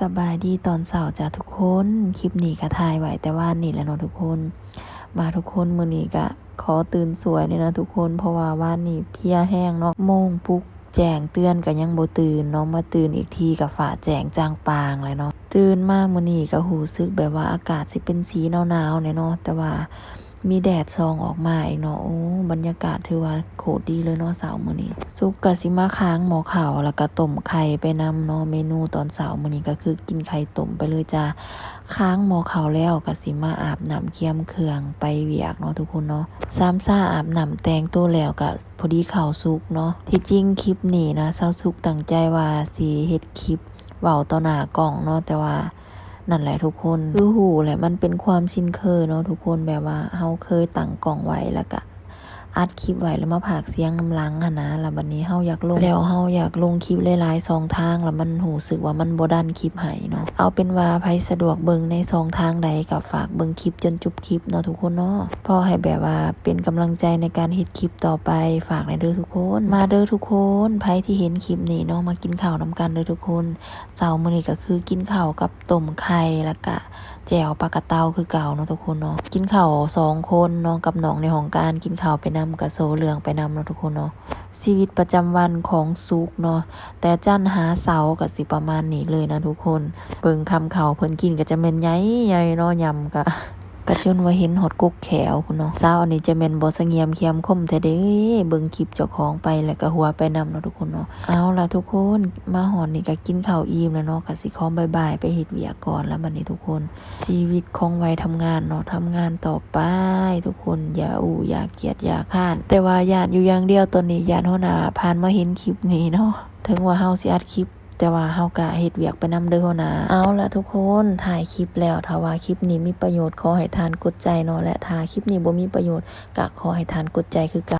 สบายดีตอนเช้าจ้ะทุกคนคลิปนี้ก็ถ่ายไว้แต่ว่านี่แหละเนาะทุกคนมาทุกคนมื้อนี้ก็ขอตื่นสวยเลยนะทุกคนเพราะว่าว่านนี้เพลียแห้งเนาะโมงปลุกแจ้งเตือนก็ยังบ่ตื่นเนาะมาตื่นอีกทีก็ฟ้าแจ้งจางปางเลยเนาะตื่นมามื้อนี้ก็รู้สึกแบบว่าอากาศสิเป็นสีหนาวๆเนาะแต่ว่ามีแดดส่องออกมาอีกเนาะโอ้บรรยากาศถือว่าโคตรดีเลยเนาะเช้ามื้อนี้สุกก็สิมาค้างหม้อข้าวแล้วก็ต้มไข่ไปนำเนาะเมนูตอนเช้ามื้อนี้ก็คือกินไข่ต้มไปเลยจ้าค้างหม้อข้าวแล้วก็สิมาอาบน้ำเคี่ยมเครื่องไปเวียกเนาะทุกคนเนาะสามซ่าอาบน้ำแต่งตัวแล้วก็พอดีข้าวสุกเนาะที่จริงคลิปนี้นะเช้าสุกตั้งใจว่าสิเฮ็ดคลิปเว้าต่อหน้ากล้องเนาะแต่ว่านั่นแหละทุกคนคือหูแหละมันเป็นความชินเคยเนาะทุกคนแบบว่าเฮาเคยตั้งกล้องไว้แล้วก็อัดคลิปไว้แล้วมาพากย์เสียงนำหลังหั่นนะแล้วบัดนี้เฮาอยากลงแล้วเฮาอยากลงคลิปหลายๆ2ทางแล้วมันรู้สึกว่ามันบ่ดันคลิปให้เนาะเอาเป็นว่าไผสะดวกเบิ่งใน2ทางใดก็ฝากเบิ่งคลิปจนจบคลิปเนาะทุกคนเนาะพอให้แบบว่าเป็นกำลังใจในการเฮ็ดคลิปต่อไปฝากหน่อยเด้อทุกคนมาเด้อทุกคนไผที่เห็นคลิปนี้เนาะมากินข้าวนำกันเด้อทุกคนเช้ามื้อนี้ก็คือกินข้าวกับต้มไข่แล้วก็แจ่วปลากระเตาคือเก่าเนาะทุกคนเนาะกินข้าว2คนเนาะกับน้องในห้องการกินข้าวไปนำกับโซเรื่องไปนำเนาะทุกคนเนาะชีวิตประจำวันของซุกเนาะแต่จันหาเสาก็สิประมาณนี้เลยนะทุกคนเบิ่งคำเขาเพิ่นกินก็จะแม่นใหญ่ๆเนาะยำก็จนว่าเห็นหดกุกแขวพุ่นเนาะเช้าอันนี้จะแม่นบ่เสงี่ยมเคียมคมแท้เด้เบิ่งคลิปเจ้าของไปแล้วก็หัวไปนำเนาะทุกคนเนาะเอาล่ะทุกคนมาหอนนี่ก็กินข้าวอิ่มแล้วเนาะก็สิขอบ๊ายๆไปเฮ็ดเวียกก่อนแล้วบัดนี้ทุกคนชีวิตของวัยทำงานเนาะทำงานต่อไปทุกคนอย่าอู่อย่าเกียจอย่าค้านแต่ว่าญาติอยู่อย่างเดียวตอนนี้ญาติหัวหน้าผ่านมาเห็นคลิปนี้เนาะถึงว่าเฮาสิอัดคลิปแต่ว่าเฮาก็เฮ็ดเวียกไปนำเด้อหัวหน้าเอาล่ะทุกคนถ่ายคลิปแล้วถ้าว่าคลิปนี้มีประโยชน์ขอให้ทานกดใจเนาะและถ้าคลิปนี้บ่มีประโยชน์ก็ขอให้ทานกดใจคือกัน